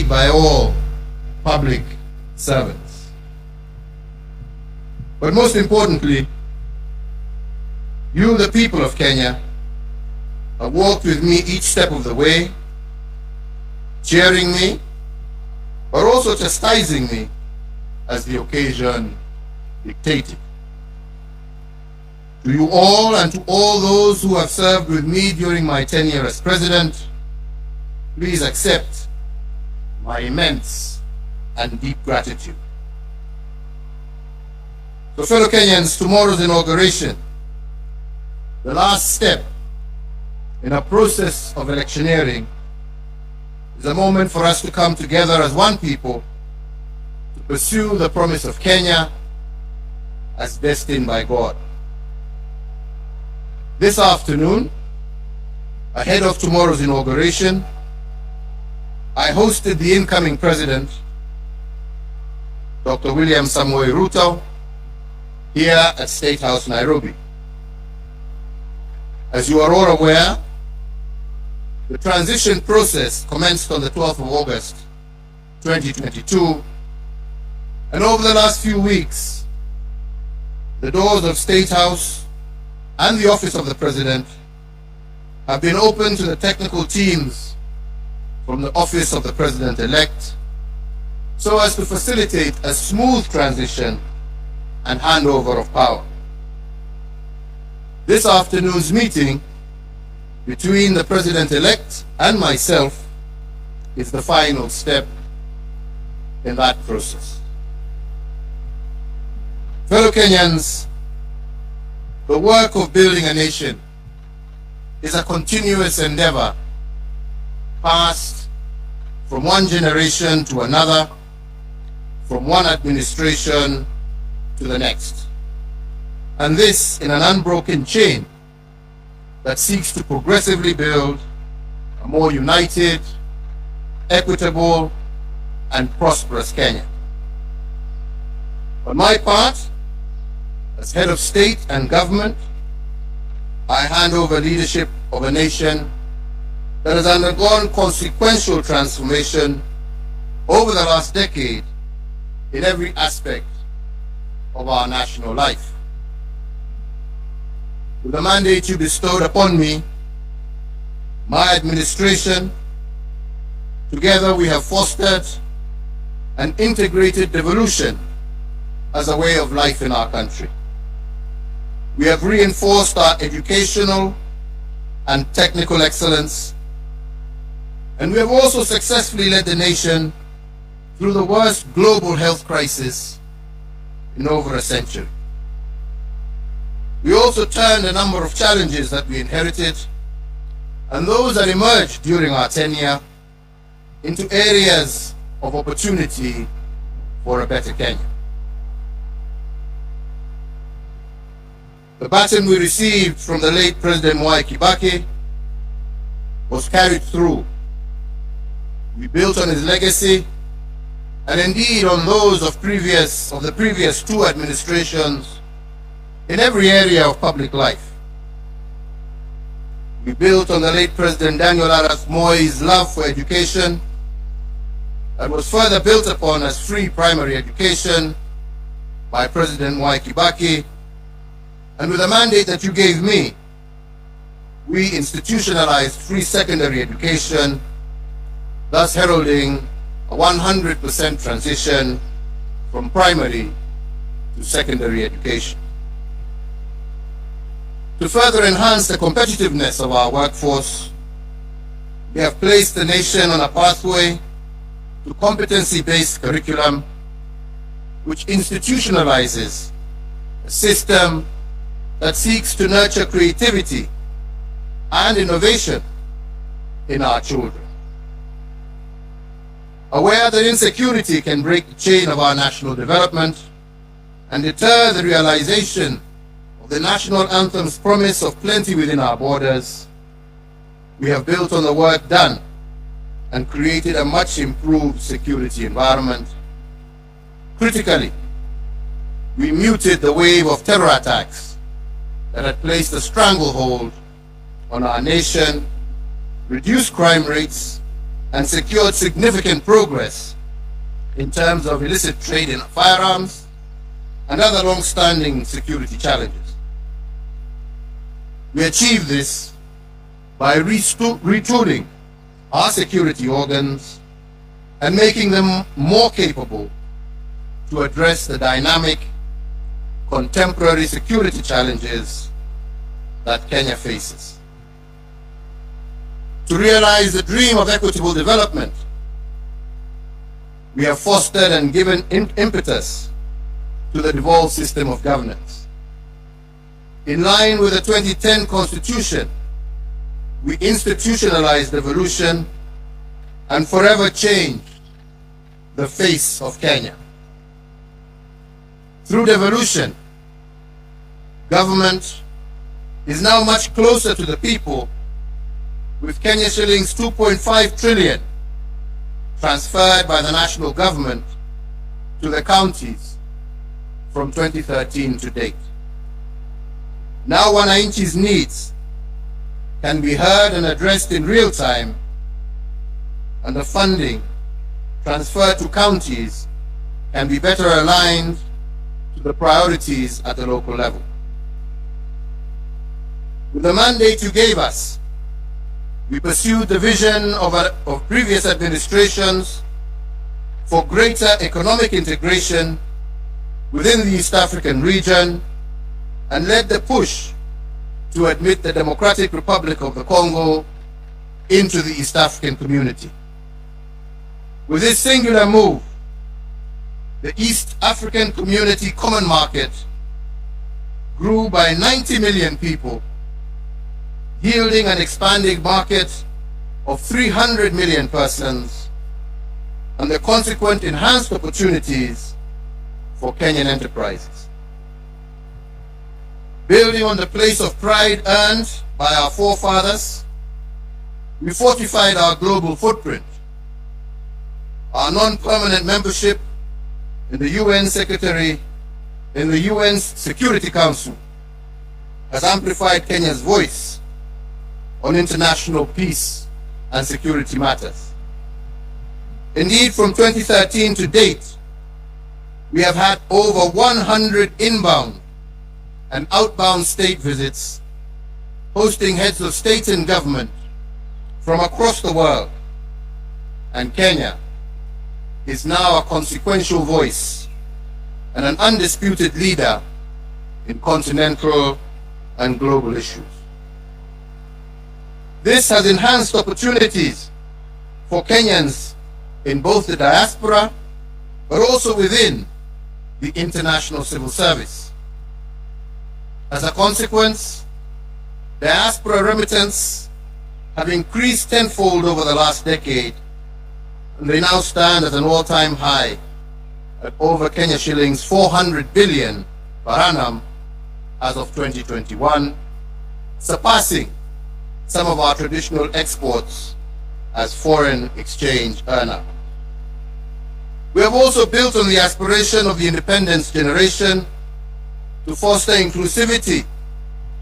by all public servants. But most importantly, you, the people of Kenya, have walked with me each step of the way, cheering me, but also chastising me as the occasion dictated. To you all and to all those who have served with me during my tenure as president, please accept my immense and deep gratitude. So fellow Kenyans, tomorrow's inauguration, the last step in a process of electioneering, is a moment for us to come together as one people to pursue the promise of Kenya as destined by God. This afternoon, ahead of tomorrow's inauguration, I hosted the incoming president, Dr. William Ruto, here at State House, Nairobi. As you are all aware, the transition process commenced on the 12th of August, 2022, and over the last few weeks, the doors of State House and the office of the President have been open to the technical teams from the office of the President-elect so as to facilitate a smooth transition and handover of power. This afternoon's meeting between the President-elect and myself is the final step in that process. Fellow Kenyans, the work of building a nation is a continuous endeavor passed from one generation to another, from one administration to the next. And this in an unbroken chain that seeks to progressively build a more united, equitable, and prosperous Kenya. On my part, as head of state and government, I hand over leadership of a nation that has undergone consequential transformation over the last decade in every aspect of our national life. With the mandate you bestowed upon me, my administration, together we have fostered an integrated devolution as a way of life in our country. We have reinforced our educational and technical excellence, and we have also successfully led the nation through the worst global health crisis in over a century. We also turned a number of challenges that we inherited and those that emerged during our tenure into areas of opportunity for a better Kenya. The baton we received from the late President Mwai Kibaki was carried through. We built on his legacy and indeed on those of the previous two administrations in every area of public life. We built on the late President Daniel Arap Moi's love for education that was further built upon as free primary education by President Mwai Kibaki. And with the mandate that you gave me, we institutionalized free secondary education, thus heralding a 100% transition from primary to secondary education. To further enhance the competitiveness of our workforce, we have placed the nation on a pathway to competency-based curriculum, which institutionalizes a system that seeks to nurture creativity and innovation in our children. Aware that insecurity can break the chain of our national development and deter the realization of the national anthem's promise of plenty within our borders, we have built on the work done and created a much improved security environment. Critically, we muted the wave of terror attacks that had placed a stranglehold on our nation, reduced crime rates, and secured significant progress in terms of illicit trade in firearms and other long-standing security challenges. We achieved this by retooling our security organs and making them more capable to address the dynamic, contemporary security challenges that Kenya faces. To realize the dream of equitable development, we have fostered and given impetus to the devolved system of governance. In line with the 2010 Constitution, we institutionalized devolution and forever changed the face of Kenya. Through devolution, government is now much closer to the people, with Kenya shillings 2.5 trillion transferred by the national government to the counties from 2013 to date. Now wananchi's needs can be heard and addressed in real time, and the funding transferred to counties can be better aligned to the priorities at the local level. With the mandate you gave us, we pursued the vision of previous administrations for greater economic integration within the East African region and led the push to admit the Democratic Republic of the Congo into the East African community. With this singular move, the East African Community Common Market grew by 90 million people, yielding an expanding market of 300 million persons and the consequent enhanced opportunities for Kenyan enterprises. Building on the place of pride earned by our forefathers, we fortified our global footprint. Our non-permanent membership in the UN Security Council has amplified Kenya's voice on international peace and security matters. Indeed, from 2013 to date, we have had over 100 inbound and outbound state visits, hosting heads of state and government from across the world, and Kenya is now a consequential voice and an undisputed leader in continental and global issues. This has enhanced opportunities for Kenyans in both the diaspora, but also within the international civil service. As a consequence, diaspora remittance have increased tenfold over the last decade, and they now stand at an all-time high at over Kenya shillings 400 billion per annum as of 2021, surpassing some of our traditional exports as foreign exchange earner. We have also built on the aspiration of the independence generation to foster inclusivity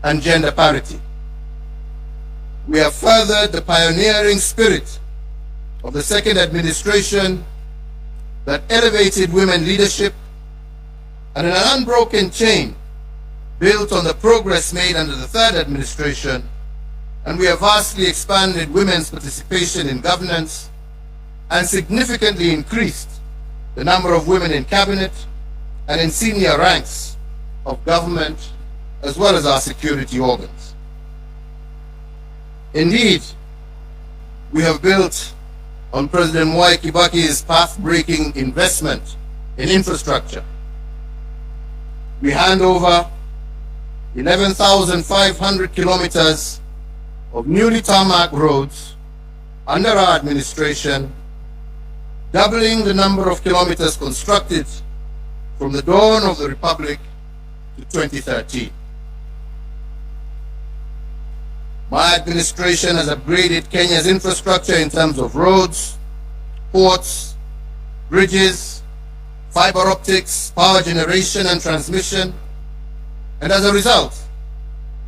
and gender parity. We have furthered the pioneering spirit of the second administration that elevated women leadership, and in an unbroken chain built on the progress made under the third administration, and we have vastly expanded women's participation in governance and significantly increased the number of women in cabinet and in senior ranks of government, as well as our security organs. Indeed, we have built on President Mwai Kibaki's path-breaking investment in infrastructure. We hand over 11,500 kilometers of newly tarmac roads under our administration, doubling the number of kilometers constructed from the dawn of the Republic to 2013. My administration has upgraded Kenya's infrastructure in terms of roads, ports, bridges, fiber optics, power generation and transmission, and as a result,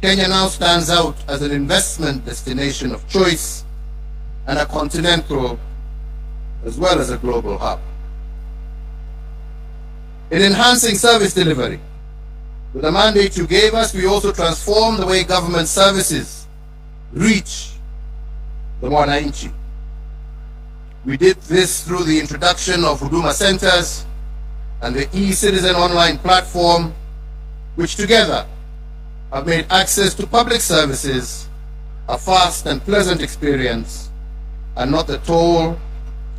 Kenya now stands out as an investment destination of choice and a continental as well as a global hub. In enhancing service delivery, with the mandate you gave us, we also transformed the way government services reach the mwananchi. We did this through the introduction of Huduma Centers and the e-Citizen online platform, which together have made access to public services a fast and pleasant experience, and not the toll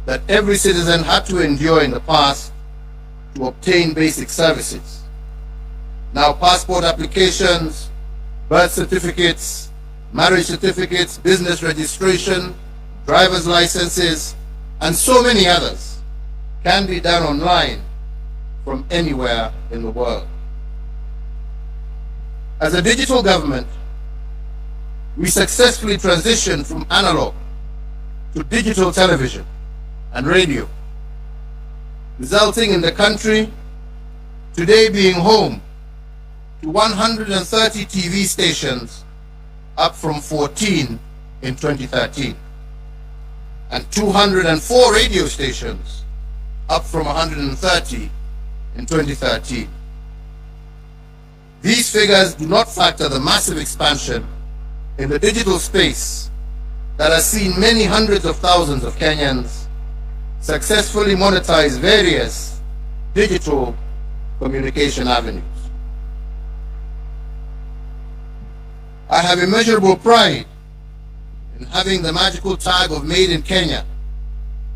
that every citizen had to endure in the past to obtain basic services. Now passport applications, birth certificates, marriage certificates, business registration, driver's licenses, and so many others can be done online from anywhere in the world. As a digital government, we successfully transitioned from analog to digital television and radio, resulting in the country today being home to 130 TV stations, up from 14 in 2013, and 204 radio stations, up from 130 in 2013. These figures do not factor the massive expansion in the digital space that has seen many hundreds of thousands of Kenyans successfully monetize various digital communication avenues. I have immeasurable pride in having the magical tag of Made in Kenya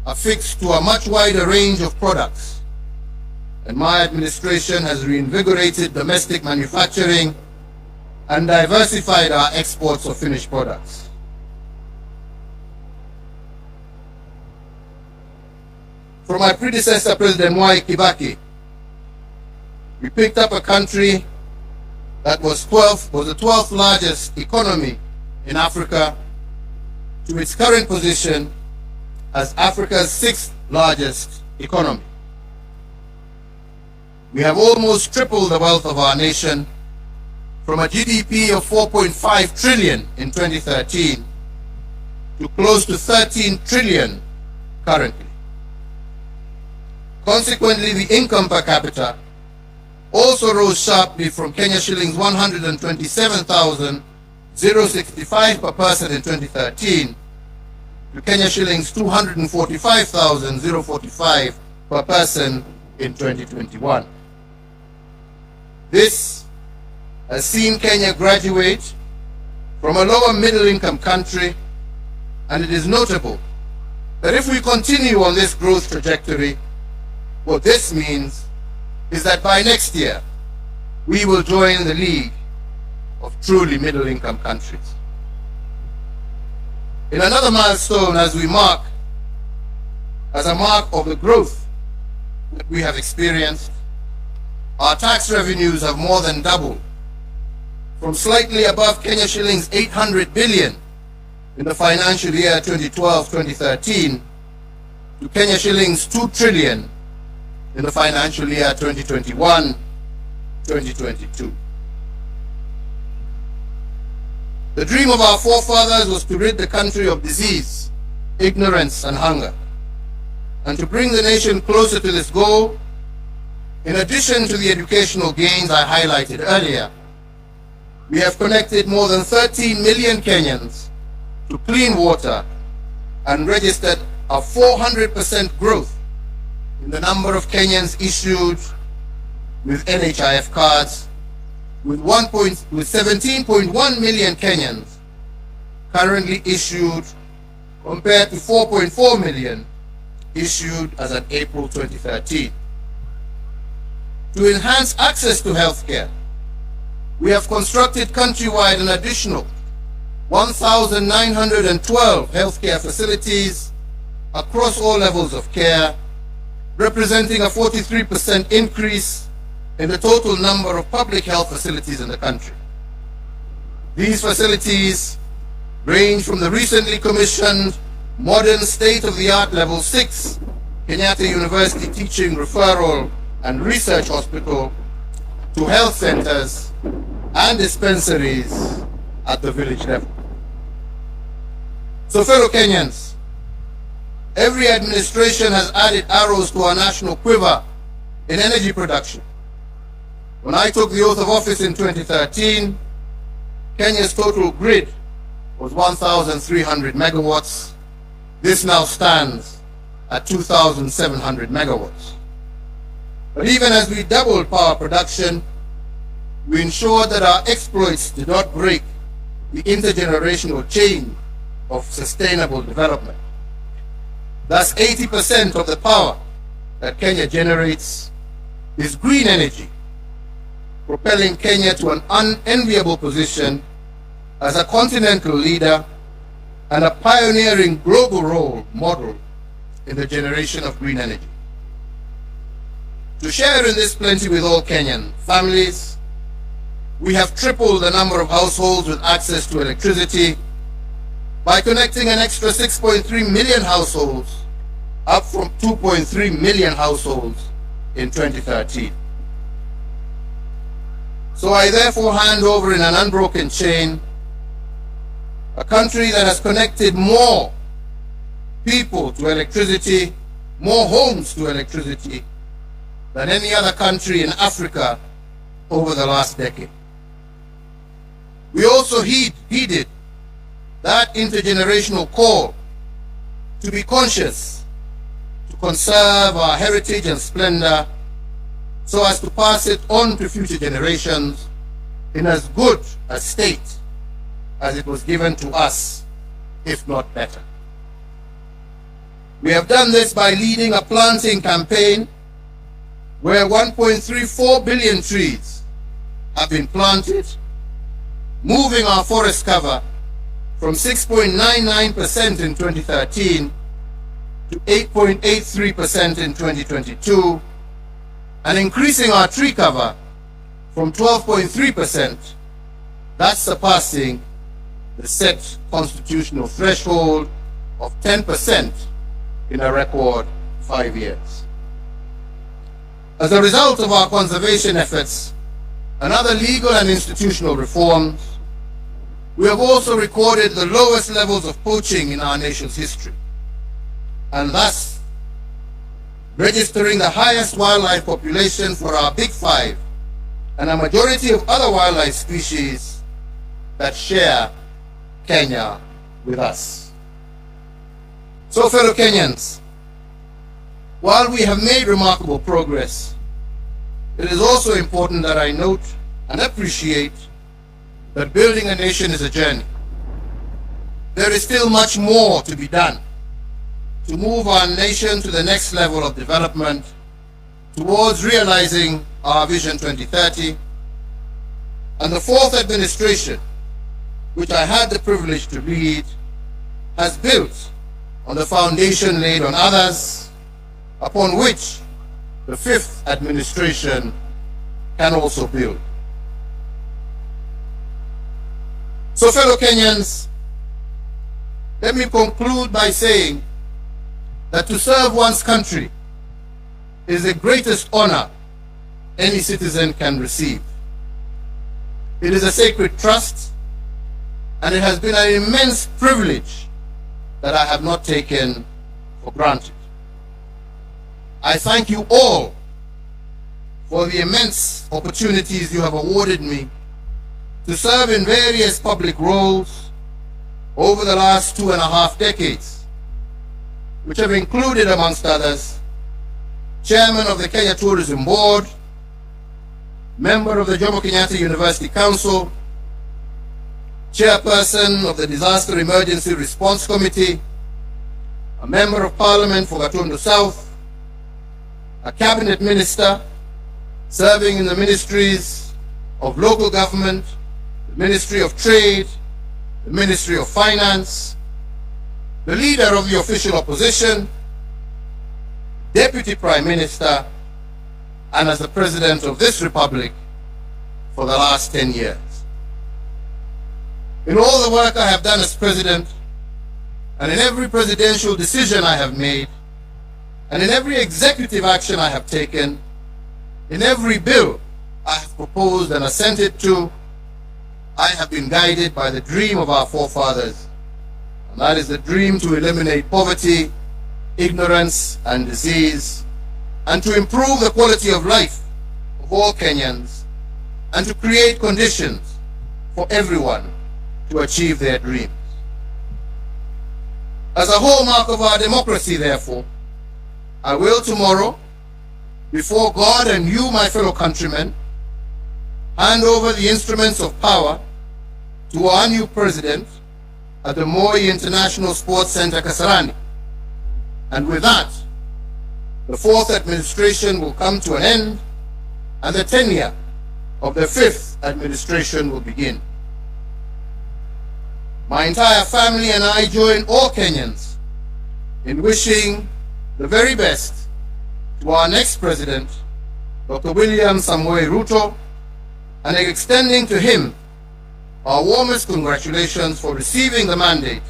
affixed to a much wider range of products, and my administration has reinvigorated domestic manufacturing and diversified our exports of finished products. From my predecessor, President Mwai Kibaki, we picked up a country that was the 12th largest economy in Africa to its current position as Africa's 6th largest economy. We have almost tripled the wealth of our nation from a GDP of 4.5 trillion in 2013 to close to 13 trillion currently. Consequently, the income per capita also rose sharply from Kenya shillings 127,065 per person in 2013 to Kenya shillings 245,045 per person in 2021. This has seen Kenya graduate from a lower middle income country, and it is notable that if we continue on this growth trajectory, what this means is that by next year, we will join the league of truly middle income countries. In another milestone as a mark of the growth that we have experienced, our tax revenues have more than doubled from slightly above Kenya shillings 800 billion in the financial year 2012-2013 to Kenya shillings 2 trillion in the financial year 2021-2022. The dream of our forefathers was to rid the country of disease, ignorance, and hunger. And to bring the nation closer to this goal, in addition to the educational gains I highlighted earlier, we have connected more than 13 million Kenyans to clean water and registered a 400% growth in the number of Kenyans issued with NHIF cards, with 17.1 million Kenyans currently issued, compared to 4.4 million issued as at April 2013. To enhance access to healthcare, we have constructed countrywide an additional 1,912 healthcare facilities across all levels of care, representing a 43% increase in the total number of public health facilities in the country. These facilities range from the recently commissioned modern state-of-the-art Level 6 Kenyatta University Teaching, Referral and Research Hospital to health centers and dispensaries at the village level. So fellow Kenyans, Every administration has added arrows to our national quiver in energy production. When I took the oath of office in 2013, Kenya's total grid was 1,300 megawatts. This now stands at 2,700 megawatts. But even as we doubled power production, we ensured that our exploits did not break the intergenerational chain of sustainable development. Thus, 80% of the power that Kenya generates is green energy, propelling Kenya to an unenviable position as a continental leader and a pioneering global role model in the generation of green energy. To share in this plenty with all Kenyan families, we have tripled the number of households with access to electricity by connecting an extra 6.3 million households, up from 2.3 million households in 2013. So I therefore hand over in an unbroken chain a country that has connected more people to electricity, more homes to electricity, than any other country in Africa over the last decade. We also heeded that intergenerational call to be conscious, to conserve our heritage and splendor, so as to pass it on to future generations in as good a state as it was given to us, if not better. We have done this by leading a planting campaign where 1.34 billion trees have been planted, moving our forest cover from 6.99% in 2013 to 8.83% in 2022, and increasing our tree cover from 12.3%, that's surpassing the set constitutional threshold of 10% in a record 5 years. As a result of our conservation efforts and other legal and institutional reforms, we have also recorded the lowest levels of poaching in our nation's history, and thus registering the highest wildlife population for our Big Five and a majority of other wildlife species that share Kenya with us. So, fellow Kenyans, while we have made remarkable progress, it is also important that I note and appreciate that building a nation is a journey. There is still much more to be done to move our nation to the next level of development towards realizing our Vision 2030. And the fourth administration, which I had the privilege to lead, has built on the foundation laid on others, upon which the fifth administration can also build. So, fellow Kenyans, let me conclude by saying that to serve one's country is the greatest honor any citizen can receive. It is a sacred trust, and it has been an immense privilege that I have not taken for granted. I thank you all for the immense opportunities you have awarded me to serve in various public roles over the last 2.5 decades, which have included, amongst others, Chairman of the Kenya Tourism Board, Member of the Jomo Kenyatta University Council, Chairperson of the Disaster Emergency Response Committee, a Member of Parliament for Gatundu South, a Cabinet Minister serving in the Ministries of Local Government, the Ministry of Trade, the Ministry of Finance, the Leader of the Official Opposition, Deputy Prime Minister, and as the President of this Republic for the last 10 years. In all the work I have done as President, and in every presidential decision I have made, and in every executive action I have taken, in every bill I have proposed and assented to, I have been guided by the dream of our forefathers, and that is the dream to eliminate poverty ignorance and disease, and to improve the quality of life of all Kenyans, and to create conditions for everyone to achieve their dreams. As a hallmark of our democracy, therefore, I will tomorrow, before God and you, my fellow countrymen, hand over the instruments of power to our new president at the Moi International Sports Center, Kasarani. And with that, the fourth administration will come to an end, and the tenure of the fifth administration will begin. My entire family and I join all Kenyans in wishing the very best to our next president, Dr. William Ruto, and extending to him our warmest congratulations for receiving the mandate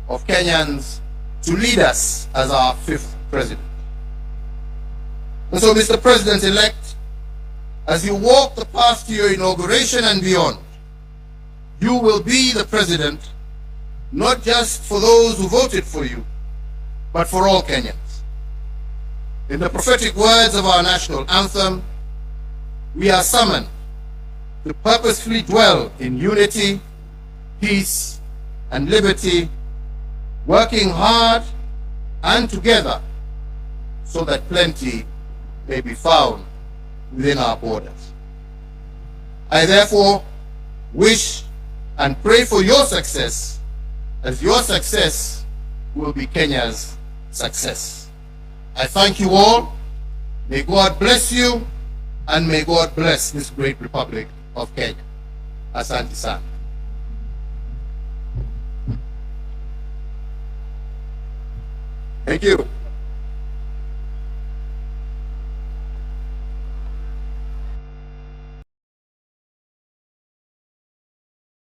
of Kenyans to lead us as our fifth president. And so, Mr. President-elect, as you walk the path to your inauguration and beyond, you will be the president not just for those who voted for you, but for all Kenyans. In the prophetic words of our national anthem, we are summoned to purposefully dwell in unity, peace, and liberty, working hard and together so that plenty may be found within our borders. I therefore wish and pray for your success, as your success will be Kenya's success. I thank you all. May God bless you, and may God bless this great Republic of Kenya. Asante sana. Thank you.